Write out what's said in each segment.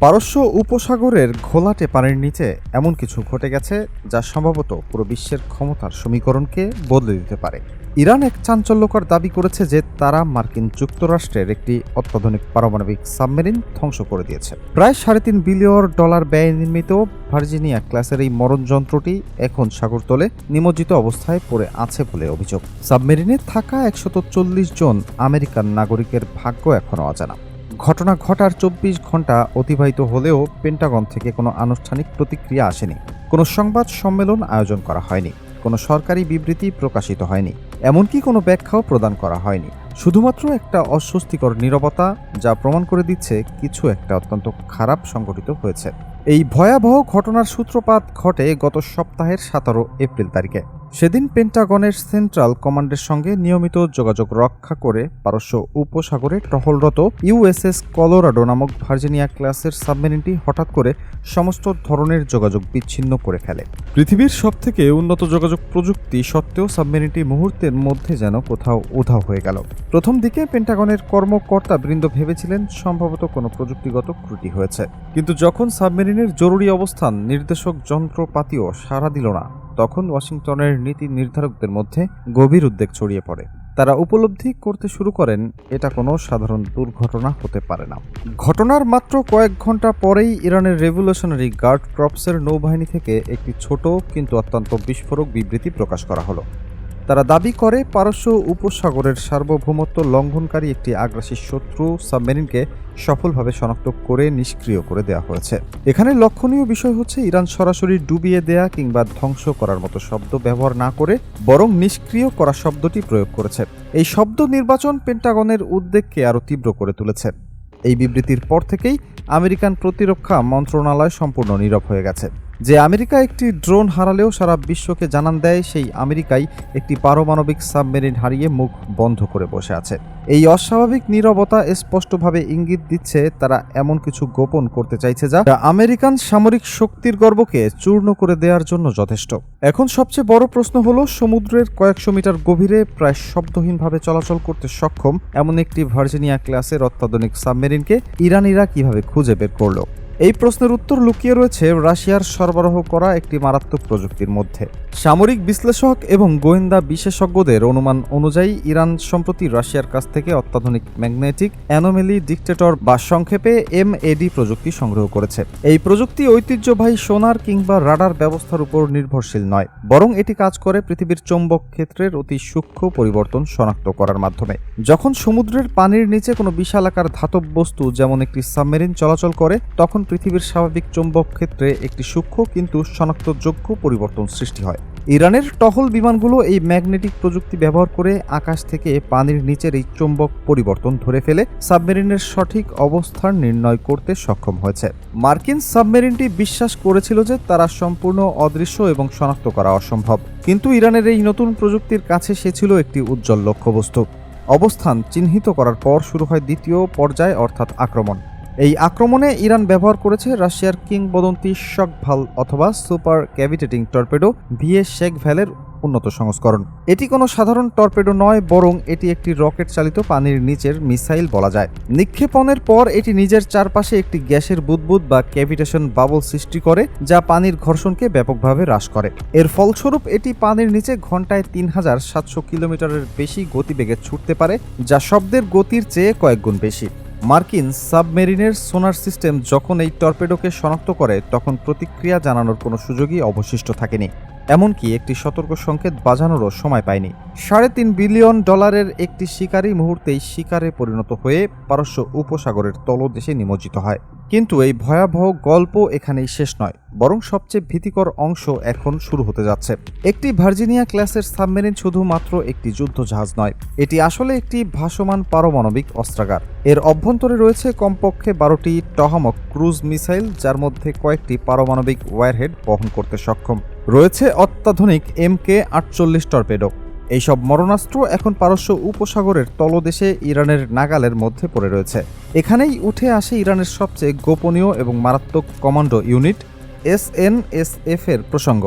পারস্য উপসাগরের ঘোলাটে পানির নিচে এমন কিছু ঘটে গেছে যা সম্ভবত পুরো বিশ্বের ক্ষমতার সমীকরণকে বদলে দিতে পারে। ইরান এক চাঞ্চল্যকর দাবি করেছে যে তারা মার্কিন যুক্তরাষ্ট্রের একটি অত্যাধুনিক পারমাণবিক সাবমেরিন ধ্বংস করে দিয়েছে। প্রায় $3.5 বিলিয়ন ব্যয়ে নির্মিত ভার্জিনিয়া ক্লাসের এই মরণযন্ত্রটি এখন সাগরতলে নিমজ্জিত অবস্থায় পড়ে আছে বলে অভিযোগ। সাবমেরিনে থাকা 140 জন আমেরিকান নাগরিকের ভাগ্য এখনও অজানা। ঘটনা ঘটার 24 ঘন্টা অতিবাহিত হলেও পেন্টাগন থেকে কোনো আনুষ্ঠানিক প্রতিক্রিয়া আসেনি, কোনো সংবাদ সম্মেলন আয়োজন করা হয়নি, কোনো সরকারি বিবৃতি প্রকাশিত হয়নি, এমনকি কোনো ব্যাখ্যাও প্রদান করা হয়নি। শুধুমাত্র একটা অস্বস্তিকর নীরবতা, যা প্রমাণ করে দিচ্ছে কিছু একটা অত্যন্ত খারাপ সংঘটিত হয়েছে। এই ভয়াবহ ঘটনার সূত্রপাত ঘটে গত সপ্তাহের 17 এপ্রিল তারিখে। সেদিন পেন্টাগনের সেন্ট্রাল কমান্ডের সঙ্গে নিয়মিত যোগাযোগ রক্ষা করে পারস্য উপসাগরে টহলরত ইউএসএস কলোরাডো নামক ভার্জিনিয়া ক্লাসের সাবমেরিনটি হঠাৎ করে সমস্ত ধরনের যোগাযোগ বিচ্ছিন্ন করে ফেলে। পৃথিবীর সবথেকে উন্নত যোগাযোগ প্রযুক্তি সত্ত্বেও সাবমেরিনটি মুহূর্তের মধ্যে যেন কোথাও উধাও হয়ে গেল। প্রথম দিকে পেন্টাগনের কর্মকর্তা বৃন্দ ভেবেছিলেন সম্ভবত কোনো প্রযুক্তিগত ত্রুটি হয়েছে, কিন্তু যখন সাবমেরিনের জরুরি অবস্থান নির্দেশক যন্ত্রপাতিও সাড়া দিল না, তখন ওয়াশিংটনের নীতি নির্ধারকদের মধ্যে গভীর উদ্বেগ ছড়িয়ে পড়ে। তারা উপলব্ধি করতে শুরু করেন এটা কোনো সাধারণ দুর্ঘটনা হতে পারে না। ঘটনার মাত্র কয়েক ঘন্টা পরেই ইরানের রেভলিউশনারি গার্ড কর্পসের নৌবাহিনী থেকে একটি ছোট কিন্তু অত্যন্ত বিস্ফোরক বিবৃতি প্রকাশ করা হলো। তারা দাবি করে পারস্য উপসাগরের সার্বভৌমত্ব লঙ্ঘনকারী একটি আগ্রাসী শত্রু সাবমেরিনকে সফলভাবে শনাক্ত করে নিষ্ক্রিয় করে দেওয়া হয়েছে। এখানে লক্ষণীয় বিষয় হচ্ছে ইরান সরাসরি ডুবিয়ে দেয়া কিংবা ধ্বংস করার মতো শব্দ ব্যবহার না করে বরং নিষ্ক্রিয় করা শব্দটি প্রয়োগ করেছে। এই শব্দ নির্বাচন পেন্টাগনের উদ্বেগকে আরও তীব্র করে তুলেছে। এই বিবৃতির পর থেকেই আমেরিকান প্রতিরক্ষা মন্ত্রণালয় সম্পূর্ণ নীরব হয়ে গেছে। যে আমেরিকা একটি ড্রোন হারালেও সারা বিশ্বকে জানান দেয়, সেই আমেরিকাই একটি পারমাণবিক সাবমেরিন হারিয়ে মুখ বন্ধ করে বসে আছে। এই অস্বাভাবিক নীরবতা স্পষ্টভাবে ইঙ্গিত দিচ্ছে তারা এমন কিছু গোপন করতে চাইছে যা আমেরিকান সামরিক শক্তির গর্বকে চূর্ণ করে দেওয়ার জন্য যথেষ্ট। এখন সবচেয়ে বড় প্রশ্ন হলো, সমুদ্রের কয়েকশো মিটার গভীরে প্রায় শব্দহীনভাবে চলাচল করতে সক্ষম এমন একটি ভার্জিনিয়া ক্লাসের অত্যাধুনিক সাবমেরিনকে ইরানিরা কিভাবে খুঁজে বের করলো? এই প্রশ্নের উত্তর লুকিয়ে রয়েছে রাশিয়ার সরবরাহ করা একটি মারাত্মক প্রযুক্তির মধ্যে। সামরিক বিশ্লেষক এবং গোয়েন্দা বিশেষজ্ঞদের অনুমান অনুযায়ী ইরান সম্প্রতি রাশিয়ার কাছ থেকে অত্যাধুনিক ম্যাগনেটিক অ্যানোমেলি ডিটেক্টর বা সংক্ষেপে MAD প্রযুক্তি সংগ্রহ করেছে। এই প্রযুক্তি ঐতিহ্যবাহী সোনার কিংবা রাডার ব্যবস্থার উপর নির্ভরশীল নয়, বরং এটি কাজ করে পৃথিবীর চৌম্বক ক্ষেত্রের অতি সূক্ষ্ম পরিবর্তন শনাক্ত করার মাধ্যমে। যখন সমুদ্রের পানির নিচে কোনো বিশালাকার ধাতব বস্তু যেমন একটি সাবমেরিন চলাচল করে, তখন পৃথিবীর স্বাভাবিক চৌম্বক ক্ষেত্রে একটি সূক্ষ্ম কিন্তু শনাক্তযোগ্য পরিবর্তন সৃষ্টি হয়। ইরানের টহল বিমানগুলো এই ম্যাগনেটিক প্রযুক্তি ব্যবহার করে আকাশ থেকে পানির নিচের এই চৌম্বক পরিবর্তন ধরে ফেলে সাবমেরিনের সঠিক অবস্থান নির্ণয় করতে সক্ষম হয়েছে। মার্কিন সাবমেরিনটি বিশ্বাস করেছিল যে তারা সম্পূর্ণ অদৃশ্য এবং শনাক্ত করা অসম্ভব, কিন্তু ইরানের এই নতুন প্রযুক্তির কাছে সে ছিল একটি উজ্জ্বল লক্ষ্যবস্তু। অবস্থান চিহ্নিত করার পর শুরু হয় দ্বিতীয় পর্যায়, অর্থাৎ আক্রমণ। এই আক্রমণে ইরান ব্যবহার করেছে রাশিয়ার কিংবদন্তি শকভাল অথবা সুপার ক্যাভিটেটিং টর্পেডো VA শেকভ্যালের উন্নত সংস্করণ। এটি কোনো সাধারণ টর্পেডো নয়, বরং এটি একটি রকেট চালিত পানির নিচের মিসাইল বলা যায়। নিক্ষেপণের পর এটি নিজের চারপাশে একটি গ্যাসের বুদবুদ বা ক্যাভিটেশন বাবল সৃষ্টি করে, যা পানির ঘর্ষণকে ব্যাপকভাবে হ্রাস করে। এর ফলস্বরূপ এটি পানির নিচে ঘন্টায় 3700 কিলোমিটারের বেশি গতিবেগে ছুটতে পারে, যা শব্দের গতির চেয়ে কয়েক গুণ বেশি। মার্কিন সাবমেরিনের সোনার সিস্টেম যখন এই টর্পেডোকে শনাক্ত করে, তখন প্রতিক্রিয়া জানানোর কোনো সুযোগই অবশিষ্ট থাকেনি, এমনকি একটি সতর্ক সংকেত বাজানোরও সময় পায়নি। $3.5 বিলিয়ন একটি শিকারী মুহূর্তেই শিকারে পরিণত হয়ে পারস্য উপসাগরের তলদেশে নিমজ্জিত হয়। কিন্তু এই ভয়াবহ গল্প এখানেই শেষ নয়, বরং সবচেয়ে ভীতিকর অংশ এখন শুরু হতে যাচ্ছে। একটি ভার্জিনিয়া ক্লাসের সাবমেরিন শুধুমাত্র একটি যুদ্ধজাহাজ নয়, এটি আসলে একটি ভাসমান পারমাণবিক অস্ত্রাগার। এর অভ্যন্তরে রয়েছে কমপক্ষে 12টি টহামক ক্রুজ মিসাইল, যার মধ্যে কয়েকটি পারমাণবিক ওয়ারহেড বহন করতে সক্ষম। রয়েছে অত্যাধুনিক MK-48 টর্পেডো। এইসব মরণাস্ত্র এখন পারস্য উপসাগরের তলদেশে ইরানের নাগালের মধ্যে পড়ে রয়েছে। এখানেই উঠে আসে ইরানের সবচেয়ে গোপনীয় এবং মারাত্মক কমান্ডো ইউনিট SNSF এর প্রসঙ্গ।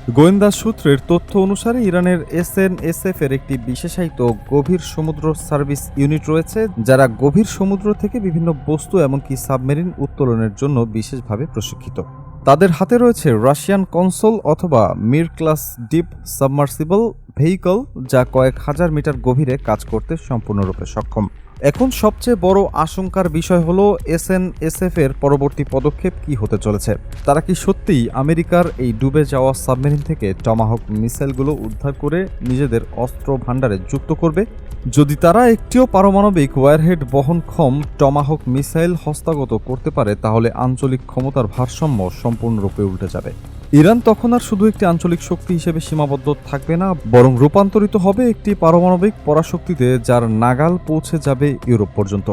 গোয়েন্দা সূত্রের তথ্য অনুসারে ইরানের SNSF এর একটি বিশেষায়িত গভীর সমুদ্র সার্ভিস ইউনিট রয়েছে, যারা গভীর সমুদ্র থেকে বিভিন্ন বস্তু এমনকি সাবমেরিন উত্তোলনের জন্য বিশেষভাবে প্রশিক্ষিত। তাদের হাতে রয়েছে রাশিয়ান কনসোল অথবা Mir class deep submersible vehicle, যা কয়েক হাজার মিটার গভীরে কাজ করতে সম্পূর্ণরূপে সক্ষম। এখন সবচেয়ে বড় আশঙ্কার বিষয় হলো SNSF এর পরবর্তী পদক্ষেপ কি হতে চলেছে। তারা কি সত্যিই আমেরিকার এই ডুবে যাওয়া সাবমেরিন থেকে টমাহক মিসাইলগুলো উদ্ধার করে নিজেদের অস্ত্র ভাণ্ডারে যুক্ত করবে? যদি তারা একটিও পারমাণবিক ওয়ারহেড বহনক্ষম টমাহক মিসাইল হস্তগত করতে পারে, তাহলে আঞ্চলিক ক্ষমতার ভারসাম্য সম্পূর্ণরূপে উল্টে যাবে। ইরান তখন আর শুধু একটি আঞ্চলিক শক্তি হিসেবে সীমাবদ্ধ থাকবে না, বরং রূপান্তরিত হবে একটি পারমাণবিক পরাশক্তিতে, যার নাগাল পৌঁছে যাবে ইউরোপ পর্যন্ত।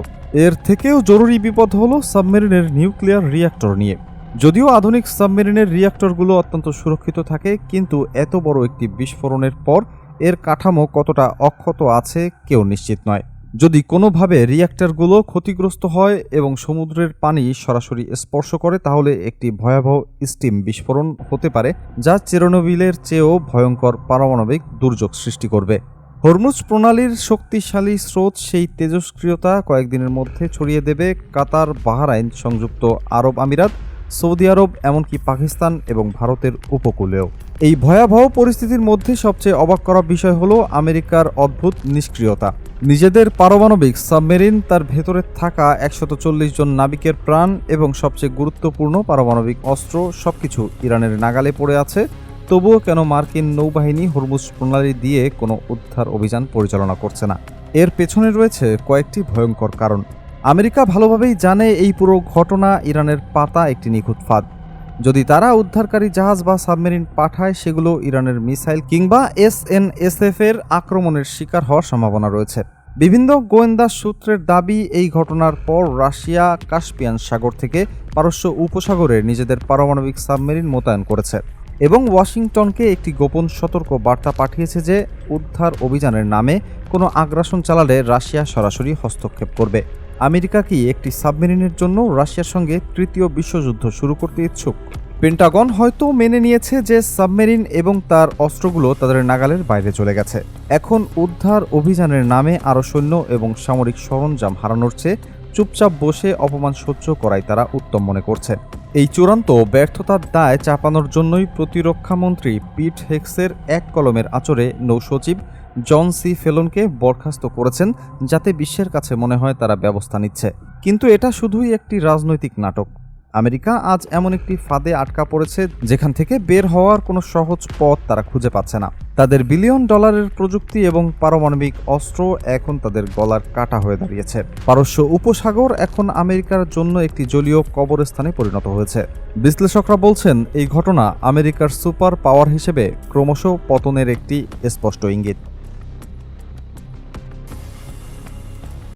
এর থেকেও জরুরি বিপদ হলো সাবমেরিনের নিউক্লিয়ার রিঅ্যাক্টর নিয়ে। যদিও আধুনিক সাবমেরিনের রিঅ্যাক্টরগুলো অত্যন্ত সুরক্ষিত থাকে, কিন্তু এত বড় একটি বিস্ফোরণের পর এর কাঠামো কতটা অক্ষত আছে কেউ নিশ্চিত নয়। যদি কোনোভাবে রিঅ্যাক্টরগুলো ক্ষতিগ্রস্ত হয় এবং সমুদ্রের পানি সরাসরি স্পর্শ করে, তাহলে একটি ভয়াবহ স্টিম বিস্ফোরণ হতে পারে, যা চেরনোবিলের চেয়েও ভয়ঙ্কর পারমাণবিক দুর্যোগ সৃষ্টি করবে। হরমুজ প্রণালীর শক্তিশালী স্রোত সেই তেজস্ক্রিয়তা কয়েকদিনের মধ্যে ছড়িয়ে দেবে কাতার, বাহরাইন, সংযুক্ত আরব আমিরাত, সৌদি আরব, এমনকি পাকিস্তান এবং ভারতের উপকূলেও। এই ভয়াবহ পরিস্থিতির মধ্যে সবচেয়ে অবাক করা বিষয় হলো আমেরিকার অদ্ভুত নিষ্ক্রিয়তা। নিজেদের পারমাণবিক সাবমেরিন, তার ভেতরে থাকা 140 জন নাবিকের প্রাণ এবং সবচেয়ে গুরুত্বপূর্ণ পারমাণবিক অস্ত্র সবকিছু ইরানের নাগালে পড়ে আছে। তবুও কেন মার্কিন নৌবাহিনী হরমুজ প্রণালী দিয়ে কোনো উদ্ধার অভিযান পরিচালনা করছে না? এর পেছনে রয়েছে কয়েকটি ভয়ঙ্কর কারণ। আমেরিকা ভালোভাবেই জানে এই পুরো ঘটনা ইরানের পাতা একটি নিখুঁত ফাঁদ। যদি তারা উদ্ধারকারী জাহাজ বা সাবমেরিন পাঠায়, সেগুলো ইরানের মিসাইল কিংবা SNSF এর আক্রমণের শিকার হওয়ার সম্ভাবনা রয়েছে। বিভিন্ন গোয়েন্দা সূত্রের দাবি, এই ঘটনার পর রাশিয়া কাস্পিয়ান সাগর থেকে পারস্য উপসাগরে নিজেদের পারমাণবিক সাবমেরিন মোতায়েন করেছে এবং ওয়াশিংটনকে একটি গোপন সতর্ক বার্তা পাঠিয়েছে যে উদ্ধার অভিযানের নামে কোনো আগ্রাসন চালালে রাশিয়া সরাসরি হস্তক্ষেপ করবে। আমেরিকা কি একটি সাবমেরিনের জন্য রাশিয়ার সঙ্গে তৃতীয় বিশ্বযুদ্ধ শুরু করতে ইচ্ছুক? পেন্টাগন হয়তো মেনে নিয়েছে যে সাবমেরিন এবং তার অস্ত্রগুলো তাদের নাগালের বাইরে চলে গেছে। এখন উদ্ধার অভিযানের নামে আরও সৈন্য এবং সামরিক সরঞ্জাম হারানোর চেয়ে চুপচাপ বসে অপমান সহ্য করাই তারা উত্তম মনে করছে। এই চূড়ান্ত ব্যর্থতার দায় চাপানোর জন্যই প্রতিরক্ষামন্ত্রী পিট হেক্সের এক কলমের আঁচড়ে নৌসচিব জন সি ফেলনকে বরখাস্ত করেছেন, যাতে বিশ্বের কাছে মনে হয় তারা ব্যবস্থা নিচ্ছে। কিন্তু এটা শুধুই একটি রাজনৈতিক নাটক। আমেরিকা আজ এমন একটি ফাঁদে আটকা পড়েছে যেখান থেকে বের হওয়ার কোনো সহজ পথ তারা খুঁজে পাচ্ছে না। তাদের বিলিয়ন ডলারের প্রযুক্তি এবং পারমাণবিক অস্ত্র এখন তাদের গলার কাটা হয়ে দাঁড়িয়েছে। পারস্য উপসাগর এখন আমেরিকার জন্য একটি জলীয় কবরস্থানে পরিণত হয়েছে। বিশ্লেষকরা বলছেন, এই ঘটনা আমেরিকার সুপার পাওয়ার হিসেবে ক্রমশ পতনের একটি স্পষ্ট ইঙ্গিত।